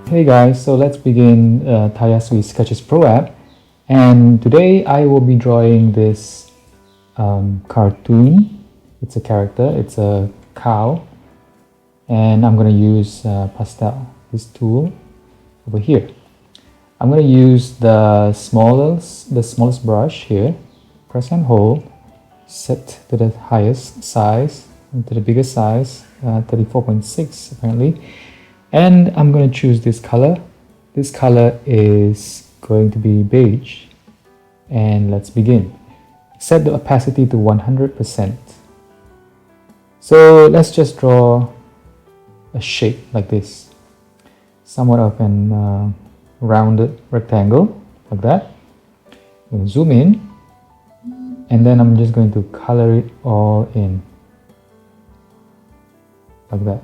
Hey guys, so let's begin Tayasui Sketches Pro app, and today I will be drawing this cartoon. It's a character, it's a cow, and I'm going to use Pastel, this tool over here. I'm going to use the smallest brush here, press and hold, set to the highest size, to the biggest size, 34.6 apparently. And I'm going to choose this color. This color is going to be beige. And let's begin. Set the opacity to 100%. So let's just draw a shape like this. Somewhat of an rounded rectangle, like that. I'm going to zoom in. And then I'm just going to color it all in. Like that.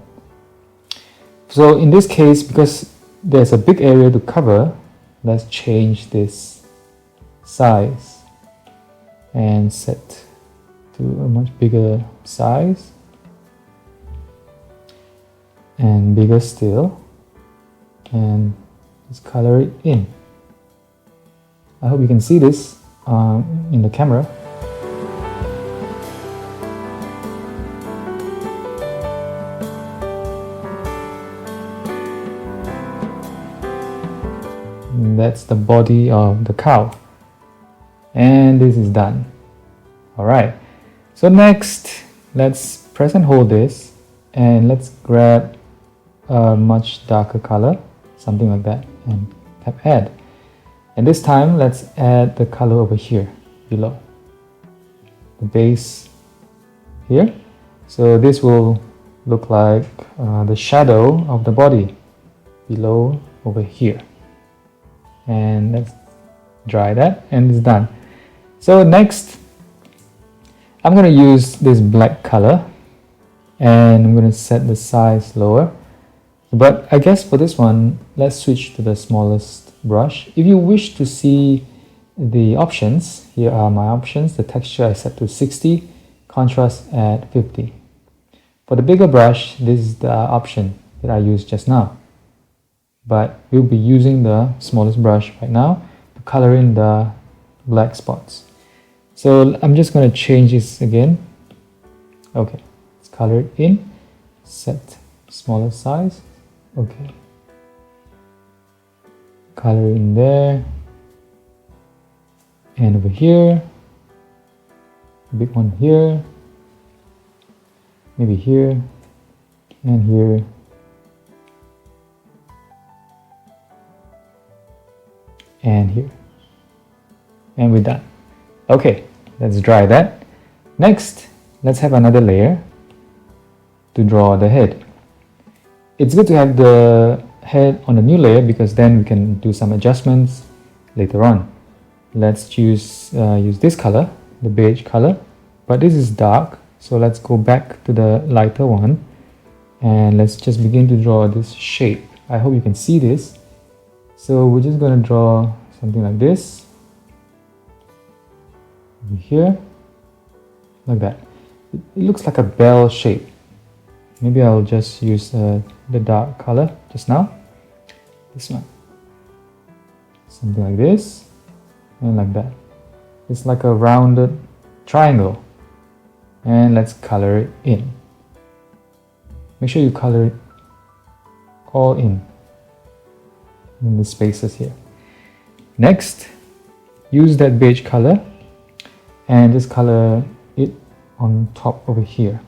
So in this case, because there's a big area to cover, let's change this size and set to a much bigger size and bigger still, and just color it in. I hope you can see this in the camera. That's the body of the cow, and this is done. Alright, so next let's press and hold this, and let's grab a much darker color, something like that, and tap add. And this time let's add the color over here below the base here. So this will look like the shadow of the body below over here. And let's dry that, and it's done. So next I'm going to use this black color, and I'm going to set the size lower. But I guess for this one, let's switch to the smallest brush. If you wish to see the options, here are my options. The texture I set to 60, contrast at 50. For the bigger brush, this is the option that I used just now. But we'll be using the smallest brush right now to color in the black spots. So I'm just going to change this again. Okay, let's color it in, set smaller size. Okay, color in there, and over here, big one here, maybe here, and here. And here, and we're done. Okay, let's dry that. Next, let's have another layer to draw the head. It's good to have the head on a new layer because then we can do some adjustments later on. Let's use this color, the beige color, but this is dark, so let's go back to the lighter one, and let's just begin to draw this shape. I hope you can see this. So we're just going to draw something like this over here, like that. It looks like a bell shape. Maybe I'll just use the dark color just now. This one. Something like this, and like that. It's like a rounded triangle. And let's color it in. Make sure you color it all in the spaces here. Next, use that beige color and just color it on top over here.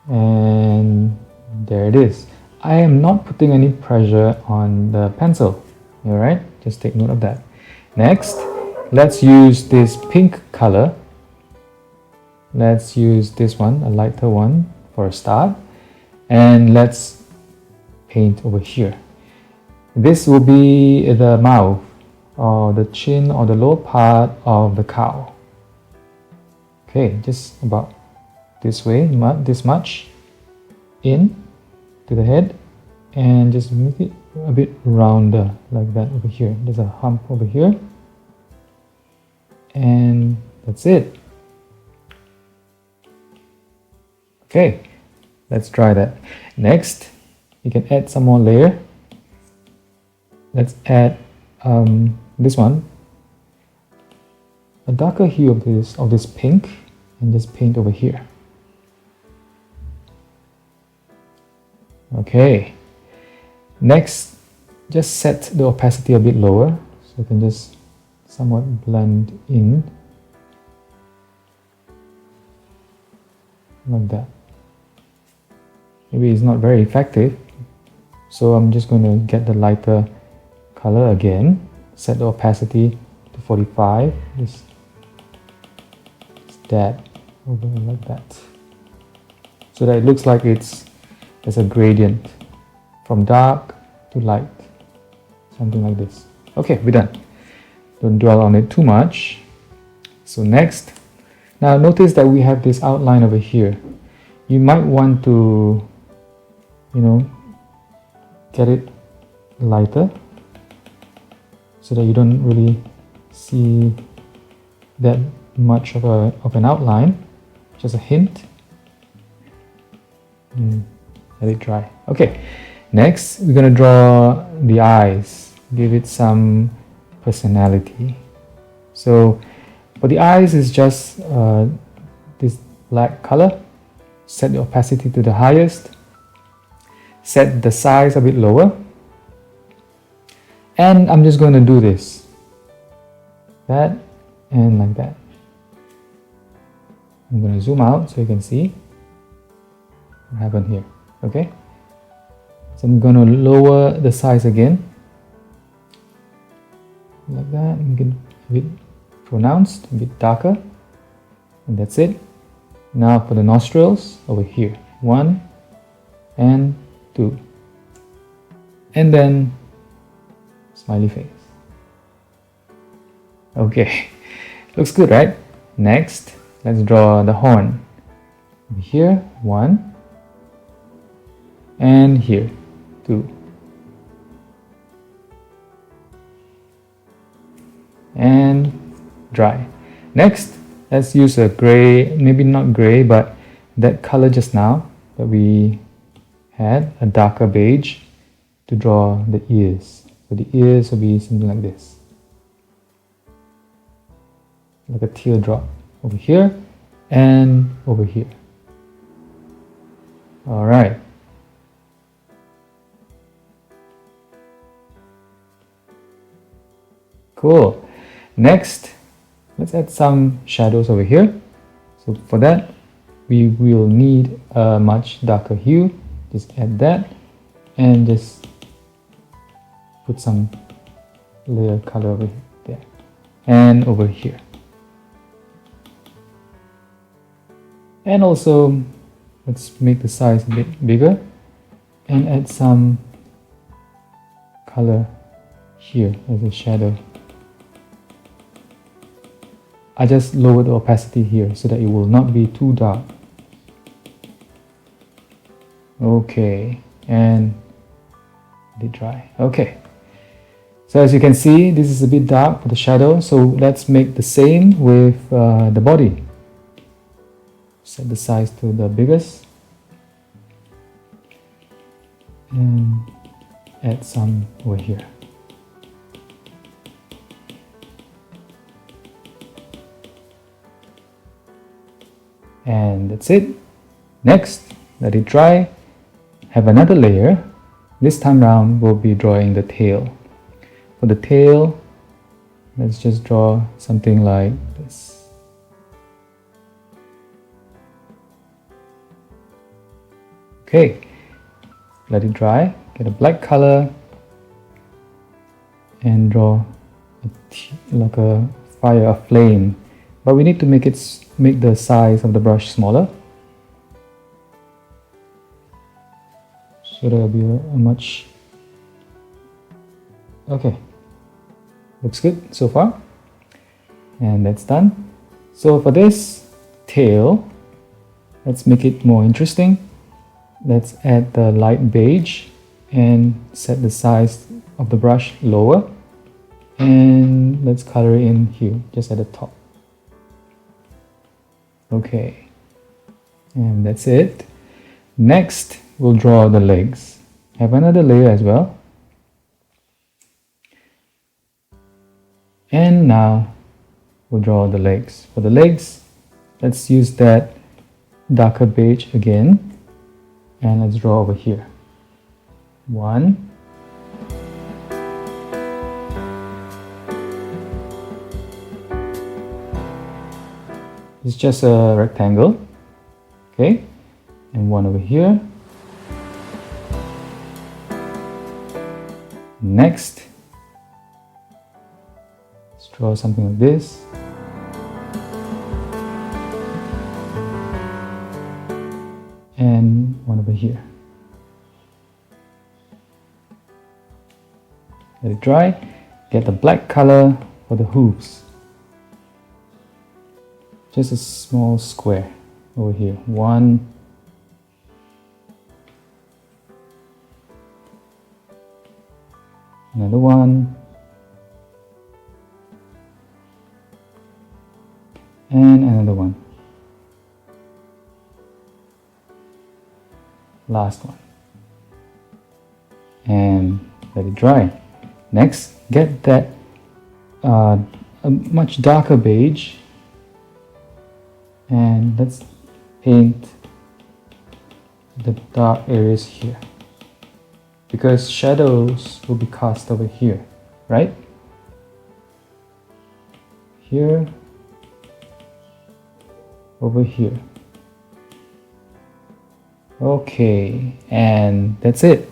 And there it is. I am not putting any pressure on the pencil. Alright, just take note of that. Next, let's use this pink color. Let's use this one, a lighter one for a start. And let's paint over here. This will be the mouth or the chin or the lower part of the cow. Okay, just about this way, this much in to the head, and just make it a bit rounder like that over here. There's a hump over here, and that's it. Okay, let's try that. Next, you can add some more layer. Let's add this one, a darker hue of this pink, and just paint over here. Okay, next just set the opacity a bit lower so you can just somewhat blend in like that. Maybe it's not very effective, so I'm just going to get the lighter color again, set the opacity to 45, just dab over like that, so that it looks like there's a gradient from dark to light, something like this. Okay, we're done. Don't dwell on it too much. So next, now notice that we have this outline over here. You might want to, get it lighter so that you don't really see that much of an outline. Just a hint. Let it dry. Okay, next we're gonna draw the eyes, give it some personality. So for the eyes is just this black color. Set the opacity to the highest, set the size a bit lower, and I'm just going to do this, that, and like that. I'm going to zoom out so you can see what happened here. Okay, so I'm going to lower the size again, like that, and get a bit pronounced, a bit darker, and that's it. Now for the nostrils, over here, 1 and 2, and then smiley face. Okay, looks good, right? Next, let's draw the horn. Over here, 1, and here, 2, and dry. Next, let's use a gray, maybe not gray, but that color just now that we had, a darker beige, to draw the ears. So the ears will be something like this, like a teardrop over here and over here. All right. Cool. Next, let's add some shadows over here. So for that, we will need a much darker hue. Just add that and just put some layer color over there and over here. And also, let's make the size a bit bigger and add some color here as a shadow. I just lowered the opacity here so that it will not be too dark. Okay, and let it dry. Okay, so as you can see, this is a bit dark for the shadow, so let's make the same with the body. Set the size to the biggest and add some over here. And that's it. Next, let it dry. Have another layer. This time round, we'll be drawing the tail. For the tail, let's just draw something like this. Okay, let it dry. Get a black color and draw like a fire, a flame. But we need to make the size of the brush smaller, so there'll be a much. Okay, looks good so far, and that's done. So for this tail, let's make it more interesting. Let's add the light beige and set the size of the brush lower, and let's color it in here just at the top. Okay, and that's it. Next, we'll draw the legs. have another layer as well. And now we'll draw the legs. For the legs, let's use that darker beige again, and let's draw over here. One, it's just a rectangle, okay, and one over here. Next, let's draw something like this. And one over here. Let it dry. Get the black color for the hooves. Just a small square over here. One. Another one. And another one. Last one. And let it dry. Next, get that a much darker beige, and let's paint the dark areas here, because shadows will be cast over here, right? Here, over here. Okay, and that's it.